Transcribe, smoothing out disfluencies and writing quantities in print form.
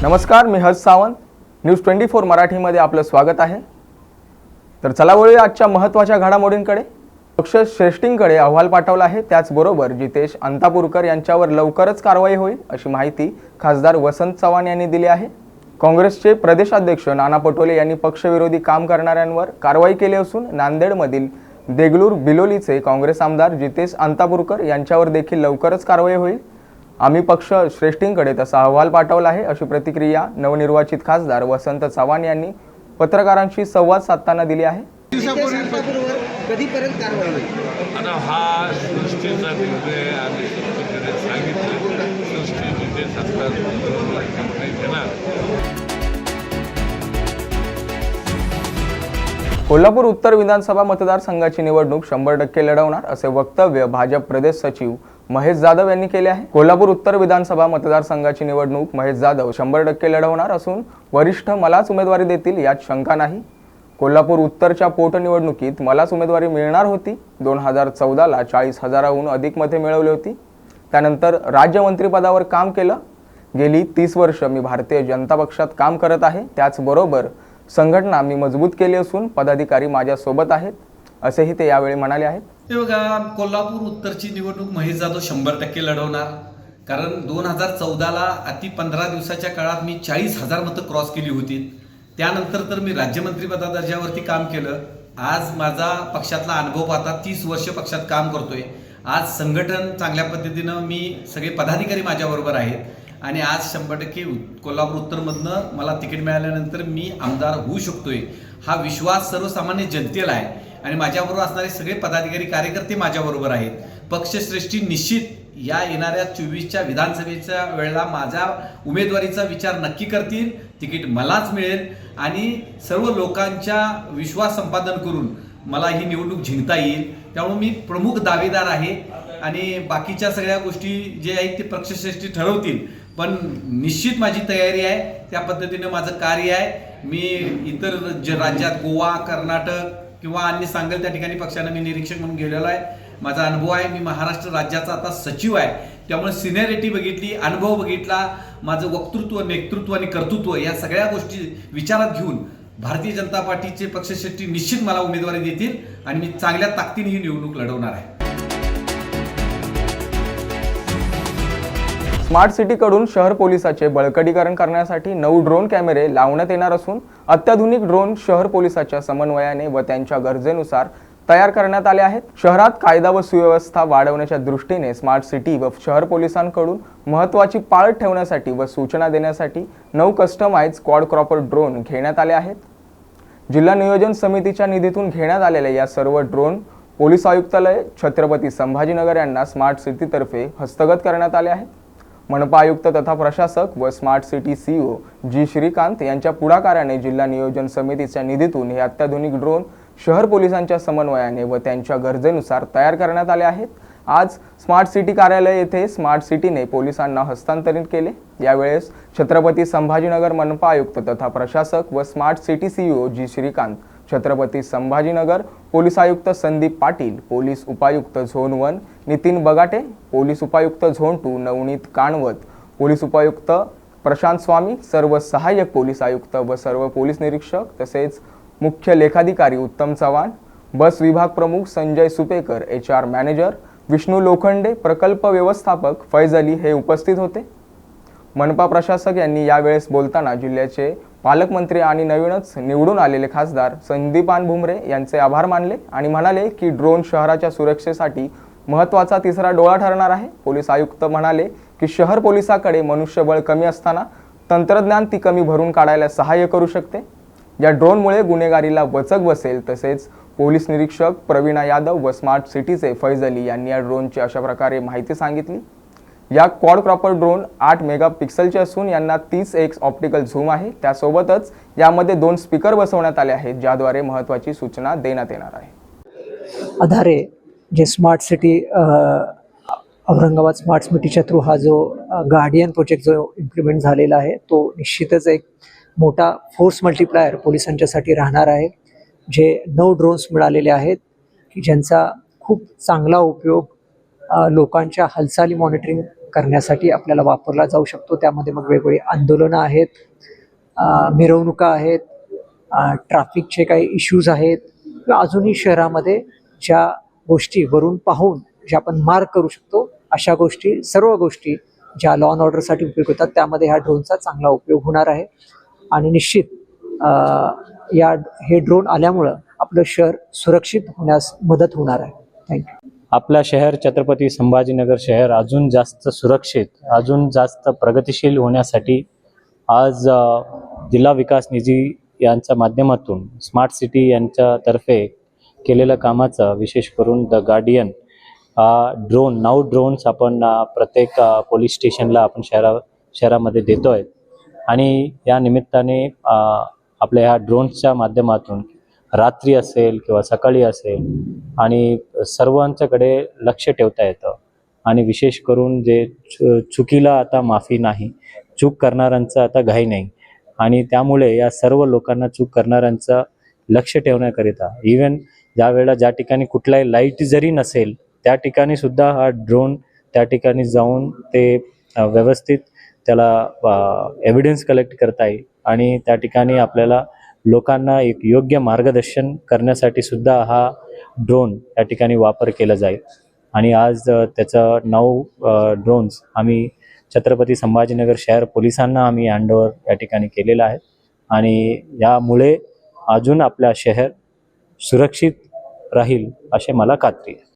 नमस्कार, मी हर्ष सावंत. न्यूज 24 मराठीमध्ये आपलं स्वागत आहे. तर चला वळूया आजच्या महत्त्वाच्या घडामोडींकडे. पक्ष श्रेष्ठींकडे अहवाल पाठवला आहे. त्याचबरोबर जितेश अंतापूरकर यांच्यावर लवकरच कारवाई होईल अशी माहिती खासदार वसंत चव्हाण यांनी दिली आहे. काँग्रेसचे प्रदेशाध्यक्ष नाना पटोले यांनी पक्षविरोधी काम करणाऱ्यांवर कारवाई केली असून नांदेडमधील देगलूर बिलोलीचे काँग्रेस आमदार जितेश अंतापूरकर यांच्यावर देखील लवकरच कारवाई होईल. आम्ही पक्ष श्रेष्ठींकडे तसा अहवाल पाठवला आहे अशी प्रतिक्रिया नवनिर्वाचित खासदार वसंत चव्हाण यांनी पत्रकारांशी संवाद साधताना दिली आहे. कधीपर्यंत कारवाई होईल? आता हा सृष्टीचा निर्णय आम्ही सत्तेकडे सांगितलं. सृष्टी जिथे सत्ता घेणार. कोल्हापूर उत्तर विधानसभा मतदारसंघाची निवडणूक 100% लढवणार असे वक्तव्य भाजप प्रदेश सचिव महेश जाधव यांनी केले आहे. कोल्हापूर उत्तर विधानसभा मतदारसंघाची निवडणूक महेश जाधव 100% लढवणार असून वरिष्ठ मलाच उमेदवारी देतील यात शंका नाही. कोल्हापूर उत्तरच्या पोटनिवडणुकीत मलाच उमेदवारी मिळणार होती. 2014ला 40,000हून अधिक मते मिळवली होती. त्यानंतर राज्यमंत्रीपदावर काम केलं. गेली 30 वर्ष मी भारतीय जनता पक्षात काम करत आहे. त्याचबरोबर संघटना मी मजबूत केली असून पदाधिकारी माझ्यासोबत आहेत असेही ते यावेळी म्हणाले आहेत. हे बघा, कोल्हापूर उत्तरची निवडणूक महेश जाधव 100% लढवणार. कारण 2014ला अति 15 दिवसाच्या काळात मी 40,000 मतं क्रॉस केली होती. त्यानंतर तर मी राज्यमंत्री पदावरती काम केलं. आज माझा पक्षातला अनुभव पाहता 30 वर्ष पक्षात काम करतोय. आज संघटन चांगल्या पद्धतीनं मी सगळे पदाधिकारी माझ्याबरोबर आहेत आणि आज 100% कोल्हापूर उत्तरमधनं मला तिकीट मिळाल्यानंतर मी आमदार होऊ शकतोय हा विश्वास सर्वसामान्य जनतेला आहे आणि माझ्याबरोबर असणारे सगळे पदाधिकारी कार्यकर्ते माझ्याबरोबर आहेत. पक्षश्रेष्ठी निश्चित या येणाऱ्या 24च्या विधानसभेच्या वेळेला माझ्या उमेदवारीचा विचार नक्की करतील. तिकीट मलाच मिळेल आणि सर्व लोकांच्या विश्वास संपादन करून मला ही निवडणूक जिंकता येईल. त्यामुळे मी प्रमुख दावेदार आहे आणि बाकीच्या सगळ्या गोष्टी जे आहेत ते पक्षश्रेष्ठी ठरवतील. पण निश्चित माझी तयारी आहे. त्या पद्धतीने माझं कार्य आहे. मी इतर राज्यात गोवा, कर्नाटक किंवा अन्य सांगेल त्या ठिकाणी पक्षानं मी निरीक्षक म्हणून गेलेलो आहे. माझा अनुभव आहे. मी महाराष्ट्र राज्याचा आता सचिव आहे. त्यामुळे सिनियरिटी बघितली, अनुभव बघितला, माझं वक्तृत्व, नेतृत्व आणि कर्तृत्व या सगळ्या गोष्टी विचारात घेऊन भारतीय जनता पार्टीचे पक्षश्रेष्ठी निश्चित मला उमेदवारी देतील आणि मी चांगल्या ताकदीने ही निवडणूक लढवणार आहे. स्मार्ट सिटीकडून शहर पोलिसाचे बळकटीकरण करण्यासाठी 9 ड्रोन कॅमेरे लावण्यात येणार असून अत्याधुनिक ड्रोन शहर पोलिसाच्या समन्वयाने व त्यांच्या गरजेनुसार तयार करण्यात आले आहेत. शहरात कायदा व सुव्यवस्था वाढवण्याच्या दृष्टीने स्मार्ट सिटी व शहर पोलिसांकडून महत्त्वाची पाळत ठेवण्यासाठी व सूचना देण्यासाठी 9 कस्टमाइज क्वाडक्रॉपर ड्रोन घेण्यात आले आहेत. जिल्हा नियोजन समितीच्या निधीतून घेण्यात आलेल्या या सर्व ड्रोन पोलीस आयुक्तालय छत्रपती संभाजीनगर यांना स्मार्ट सिटीतर्फे हस्तगत करण्यात आले आहेत. मनपा आयुक्त तथा प्रशासक व स्मार्ट सिटी सीईओ जी श्रीकांत यांच्या पुढाकाराने जिल्हा नियोजन समितीच्या निधीतून हे अत्याधुनिक ड्रोन शहर पोलिसांच्या समन्वयाने व त्यांच्या गरजेनुसार तयार करण्यात आले आहेत. आज स्मार्ट सिटी कार्यालय येथे स्मार्ट सिटीने पोलिसांना हस्तांतरित केले. यावेळेस छत्रपती संभाजीनगर मनपा आयुक्त तथा प्रशासक व स्मार्ट सिटी सीईओ जी श्रीकांत, छत्रपती संभाजीनगर पोलीस आयुक्त संदीप पाटील, पोलीस उपायुक्त झोन 1 नितीन बगाटे, पोलीस उपायुक्त झोन 2 नवनीत काणवत, पोलीस उपायुक्त प्रशांत स्वामी, सर्व सहाय्यक पोलीस आयुक्त व सर्व पोलीस निरीक्षक तसेच मुख्य लेखाधिकारी उत्तम चव्हाण, बस विभाग प्रमुख संजय सुपेकर, HR मॅनेजर विष्णू लोखंडे, प्रकल्प व्यवस्थापक फैज अली हे उपस्थित होते. मनपा प्रशासक यांनी यावेळेस बोलताना जिल्ह्याचे पालकमंत्री आणि नवीनच निवडून आलेले खासदार संदीपान भुमरे यांचे आभार मानले आणि म्हणाले की ड्रोन शहराच्या सुरक्षेसाठी महत्त्वाचा तिसरा डोळा ठरणार आहे. पोलीस आयुक्त म्हणाले की शहर पोलिसाकडे मनुष्यबळ कमी असताना तंत्रज्ञान ती कमी भरून काढायला सहाय्य करू शकते. या ड्रोनमुळे गुन्हेगारीला वचक बसेल. तसेच पोलीस निरीक्षक प्रवीणा यादव व स्मार्ट सिटीचे फैज अली यांनी या ड्रोनची अशा प्रकारे माहिती सांगितली. या क्वाडक्रॉपर ड्रोन 8 मेगापिक्सलचे असून यांना 30x ऑप्टिकल झूम आहे. त्यासोबतच यामध्ये 2 स्पीकर बसवण्यात आले आहेत ज्याद्वारे महत्त्वाची सूचना देण्यात येणार आहे. आधारे जे स्मार्ट सिटी औरंगाबाद स्मार्ट सिटीच्या थ्रू हा जो गार्डियन प्रोजेक्ट जो इम्प्लिमेंट झालेला आहे तो निश्चितच एक मोठा फोर्स मल्टिप्लायर पोलिसांच्यासाठी राहणार आहे. जे 9 ड्रोन्स मिळालेले आहेत की ज्यांचा खूप चांगला उपयोग लोकांच्या हालचाली मॉनिटरिंग करण्यासाठी आपल्याला वापरला जाऊ शकतो. त्यामध्ये मग वेगवेगळी आंदोलनं आहेत, मिरवणुका आहेत, ट्रॅफिकचे काही इश्यूज आहेत किंवा अजूनही शहरामध्ये ज्या गोष्टी वरून पाहून ज्या आपण मार्क करू शकतो, अशा गोष्टी, सर्व गोष्टी ज्या लॉ अँड ऑर्डरसाठी उपयोग होतात त्यामध्ये ह्या ड्रोनचा चांगला उपयोग होणार आहे. आणि निश्चित हे ड्रोन आल्यामुळं आपलं शहर सुरक्षित होण्यास मदत होणार आहे. थँक्यू. आपलं शहर छत्रपती संभाजीनगर शहर अजून जास्त सुरक्षित, अजून जास्त प्रगतिशील होण्यासाठी आज जिल्हा विकास निधी यांच्या माध्यमातून स्मार्ट सिटी यांच्यातर्फे केलेल्या कामाचा विशेष करून द गार्डियन ड्रोन 9 ड्रोन्स आपण प्रत्येक पोलीस स्टेशनला आपण शहरामध्ये देतो आहे. आणि या निमित्ताने आपल्या ह्या ड्रोन्सच्या माध्यमातून रात्री असेल किंवा सकाळी असेल आणि सर्वांच्याकडे लक्ष ठेवता येतं. आणि विशेष करून जे चुकीला आता माफी नाही, चूक करणाऱ्यांचं आता घाई नाही. आणि त्यामुळे या सर्व लोकांना, चूक करणाऱ्यांचं लक्ष ठेवण्याकरिता इवन ज्यावेळेला ज्या ठिकाणी कुठलाही लाईट जरी नसेल त्या ठिकाणी सुद्धा हा ड्रोन त्या ठिकाणी जाऊन ते व्यवस्थित त्याला एव्हिडन्स कलेक्ट करता येईल. आणि त्या ठिकाणी आपल्याला लोकांना एक योग्य मार्गदर्शन करण्यासाठी सुद्धा हा ड्रोन त्या ठिकाणी वापर केला जाईल. आणि आज त्याचं 9 ड्रोन्स आम्ही छत्रपती संभाजीनगर शहर पोलिसांना आम्ही हँडओव्हर या ठिकाणी केलेला आहे. आणि यामुळे अजून आपल्या शहर सुरक्षित राहील असे मला खात्री आहे.